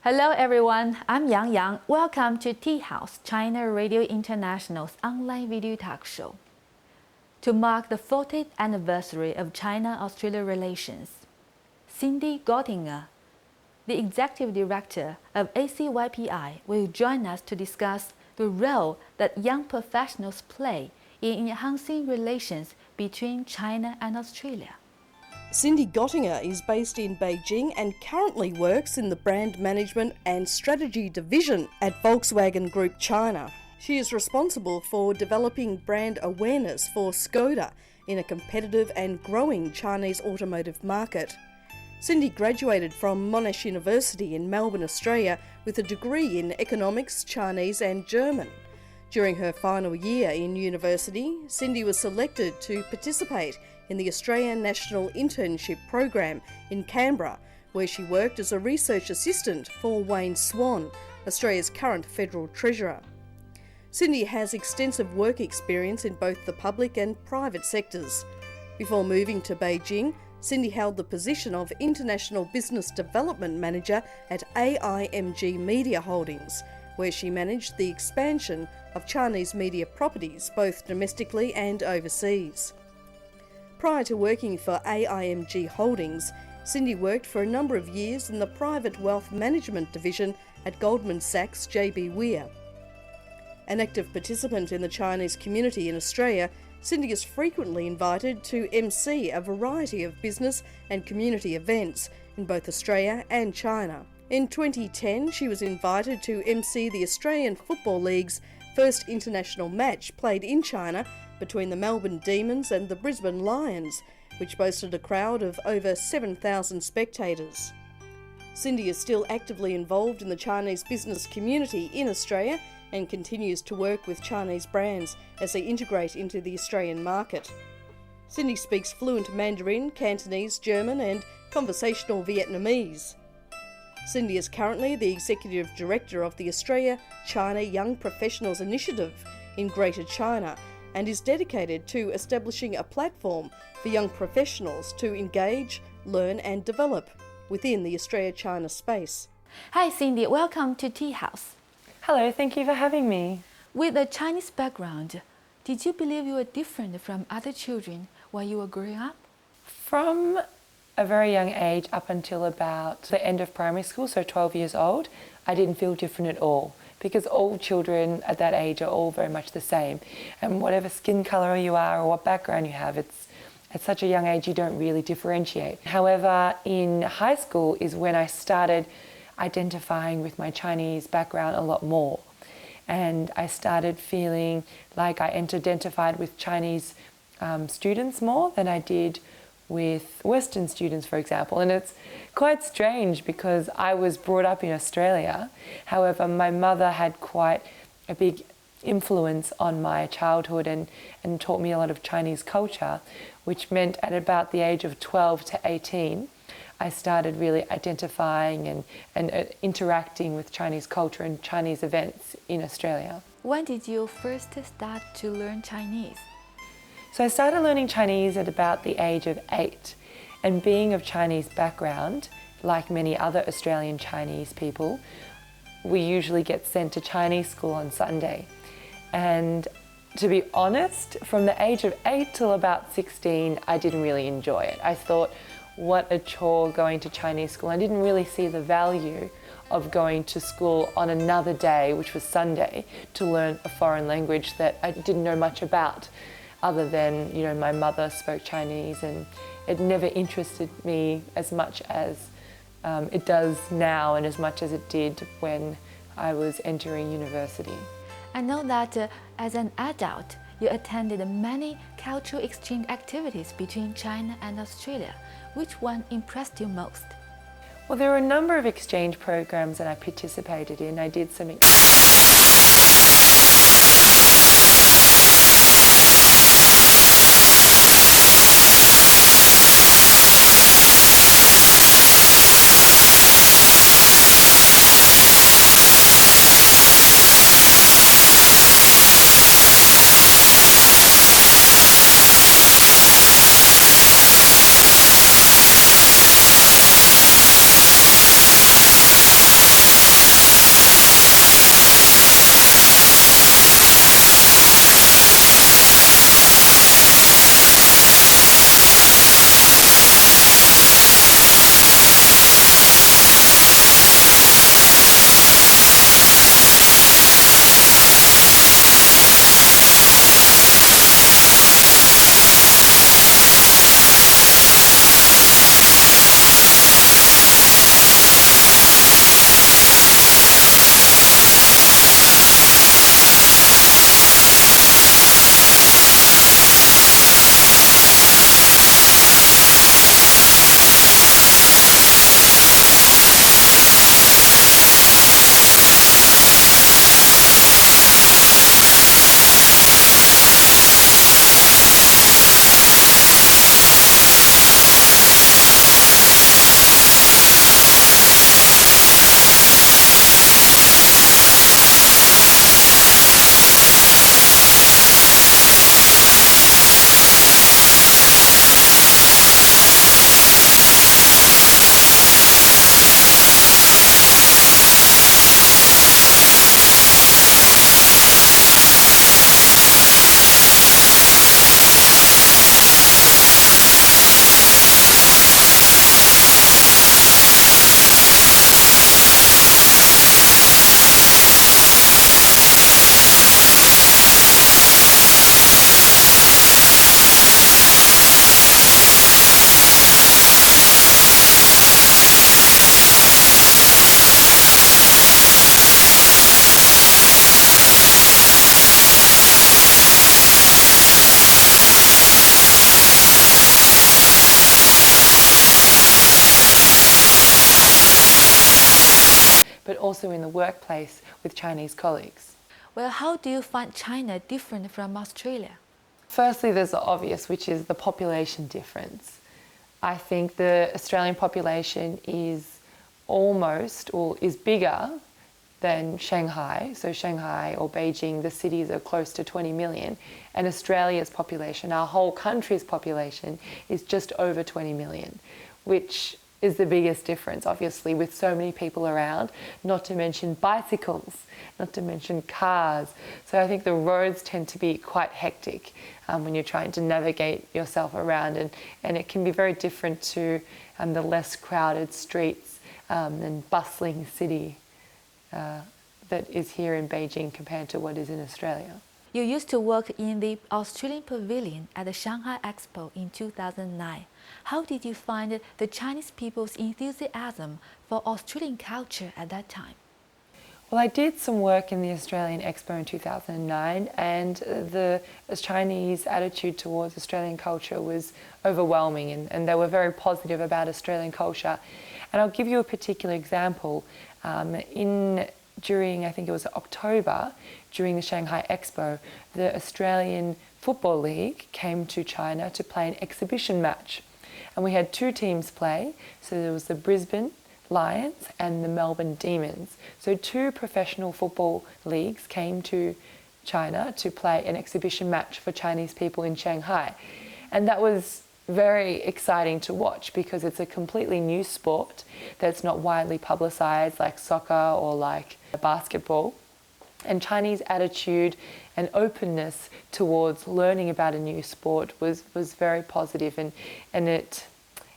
Hello everyone, I'm Yang Yang. Welcome to Tea House, China Radio International's online video talk show. To mark the 40th anniversary of China-Australia relations, Cindy Gottinger, the Executive Director of ACYPI, will join us to discuss the role that young professionals play in enhancing relations between China and Australia. Cindy Gottinger is based in Beijing and currently works in the Brand Management and Strategy Division at Volkswagen Group China. She is responsible for developing brand awareness for Skoda in a competitive and growing Chinese automotive market. Cindy graduated from Monash University in Melbourne, Australia with a degree in economics, Chinese and German. During her final year in university, Cindy was selected to participate in the Australian National Internship Program in Canberra, where she worked as a research assistant for Wayne Swan, Australia's current Federal Treasurer. Cindy has extensive work experience in both the public and private sectors. Before moving to Beijing, Cindy held the position of International Business Development Manager at AIMG Media Holdings, where she managed the expansion of Chinese media properties both domestically and overseas. Prior to working for AIMG Holdings, Cindy worked for a number of years in the private wealth management division at Goldman Sachs JB Weir. An active participant in the Chinese community in Australia, Cindy is frequently invited to MC a variety of business and community events in both Australia and China. In 2010, she was invited to MC the Australian Football League's first international match played in China between the Melbourne Demons and the Brisbane Lions, which boasted a crowd of over 7,000 spectators. Cindy is still actively involved in the Chinese business community in Australia and continues to work with Chinese brands as they integrate into the Australian market. Cindy speaks fluent Mandarin, Cantonese, German and conversational Vietnamese. Cindy is currently the Executive Director of the Australia-China Young Professionals Initiative in Greater China and is dedicated to establishing a platform for young professionals to engage, learn and develop within the Australia-China space. Hi Cindy, welcome to Tea House. Hello, thank you for having me. With a Chinese background, did you believe you were different from other children while you were growing up? From a very young age up until about the end of primary school, so 12 years old, I didn't feel different at all because all children at that age are all very much the same. And whatever skin colour you are or what background you have, it's at such a young age you don't really differentiate. However, in high school is when I started identifying with my Chinese background a lot more. And I started feeling like I identified with Chinese students more than I did with Western students, for example. And it's quite strange because I was brought up in Australia. However, my mother had quite a big influence on my childhood and taught me a lot of Chinese culture, which meant at about the age of 12 to 18, I started really identifying and interacting with Chinese culture and Chinese events in Australia. When did you first start to learn Chinese? So I started learning Chinese at about the age of 8, and being of Chinese background, like many other Australian Chinese people, we usually get sent to Chinese school on Sunday. And to be honest, from the age of 8 till about 16, I didn't really enjoy it. I thought, what a chore going to Chinese school. I didn't really see the value of going to school on another day, which was Sunday, to learn a foreign language that I didn't know much about, other than, my mother spoke Chinese, and it never interested me as much as it does now and as much as it did when I was entering university. I know that as an adult, you attended many cultural exchange activities between China and Australia. Which one impressed you most? Well, there were a number of exchange programs that I participated in. I did some but also in the workplace with Chinese colleagues. Well, how do you find China different from Australia? Firstly, there's the obvious, which is the population difference. I think the Australian population is is bigger than Shanghai. So Shanghai or Beijing, the cities are close to 20 million. And Australia's population, our whole country's population, is just over 20 million, which is the biggest difference, obviously, with so many people around, not to mention bicycles, not to mention cars. So I think the roads tend to be quite hectic when you're trying to navigate yourself around, and it can be very different to the less crowded streets and bustling city that is here in Beijing compared to what is in Australia. You used to work in the Australian pavilion at the Shanghai Expo in 2009. How did you find the Chinese people's enthusiasm for Australian culture at that time? Well, I did some work in the Australian Expo in 2009, and the Chinese attitude towards Australian culture was overwhelming, and they were very positive about Australian culture. And I'll give you a particular example. During, I think it was October, during the Shanghai Expo, the Australian Football League came to China to play an exhibition match. And we had two teams play, so there was the Brisbane Lions and the Melbourne Demons. So two professional football leagues came to China to play an exhibition match for Chinese people in Shanghai. And that was very exciting to watch because it's a completely new sport that's not widely publicized like soccer or like basketball. And Chinese attitude and openness towards learning about a new sport was very positive, and it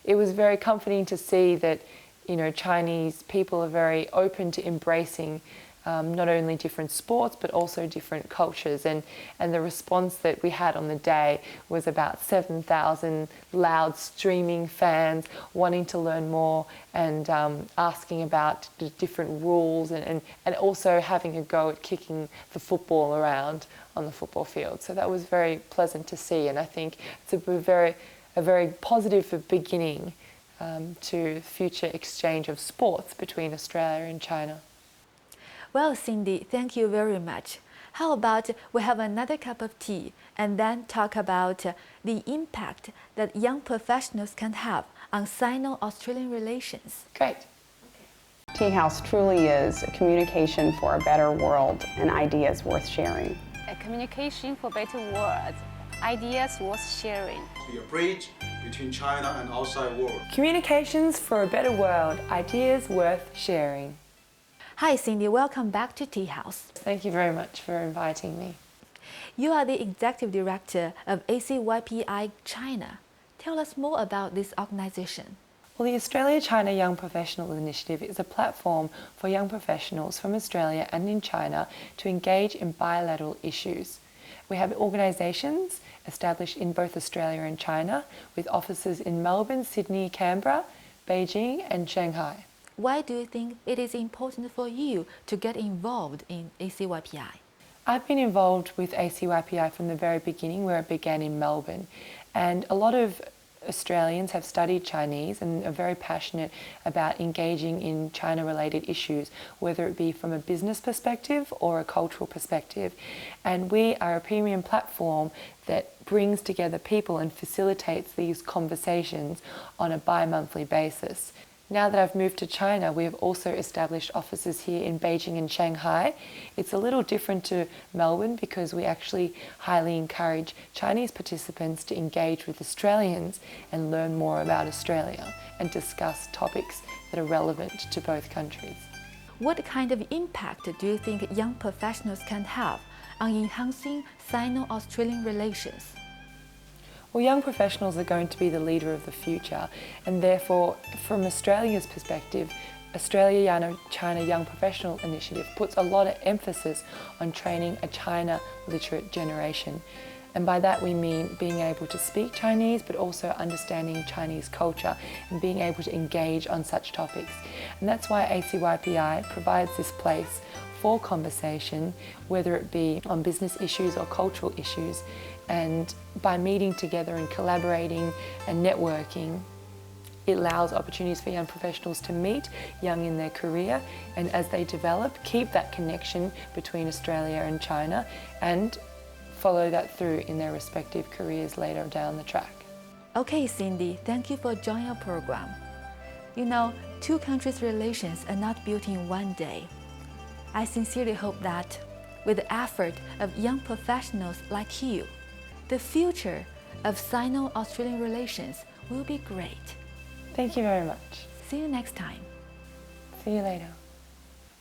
was very comforting to see that, you know, Chinese people are very open to embracing not only different sports but also different cultures, and the response that we had on the day was about 7,000 loud streaming fans wanting to learn more and asking about the different rules and also having a go at kicking the football around on the football field. So that was very pleasant to see, and I think it's a very positive beginning to future exchange of sports between Australia and China. Well, Cindy, thank you very much. How about we have another cup of tea and then talk about the impact that young professionals can have on Sino-Australian relations? Great. Tea House truly is a communication for a better world and ideas worth sharing. A communication for better world, ideas worth sharing. Be a bridge between China and outside world. Communications for a better world, ideas worth sharing. Hi, Cindy. Welcome back to Tea House. Thank you very much for inviting me. You are the Executive Director of ACYPI China. Tell us more about this organization. Well, the Australia-China Young Professional Initiative is a platform for young professionals from Australia and in China to engage in bilateral issues. We have organisations established in both Australia and China with offices in Melbourne, Sydney, Canberra, Beijing and Shanghai. Why do you think it is important for you to get involved in ACYPI? I've been involved with ACYPI from the very beginning, where it began in Melbourne. And a lot of Australians have studied Chinese and are very passionate about engaging in China-related issues, whether it be from a business perspective or a cultural perspective. And we are a premium platform that brings together people and facilitates these conversations on a bi-monthly basis. Now that I've moved to China, we have also established offices here in Beijing and Shanghai. It's a little different to Melbourne because we actually highly encourage Chinese participants to engage with Australians and learn more about Australia and discuss topics that are relevant to both countries. What kind of impact do you think young professionals can have on enhancing Sino-Australian relations? Well, young professionals are going to be the leader of the future, and therefore, from Australia's perspective, Australia-China Young Professional Initiative puts a lot of emphasis on training a China literate generation. And by that we mean being able to speak Chinese, but also understanding Chinese culture and being able to engage on such topics. And that's why ACYPI provides this place for conversation, whether it be on business issues or cultural issues. And by meeting together and collaborating and networking, It allows opportunities for young professionals to meet young in their career, and as they develop, keep that connection between Australia and China and follow that through in their respective careers later down the track. Okay, Cindy, thank you for joining our program. You know, two countries' relations are not built in one day. I sincerely hope that with the effort of young professionals like you, the future of Sino-Australian relations will be great. Thank you very much. See you next time. See you later.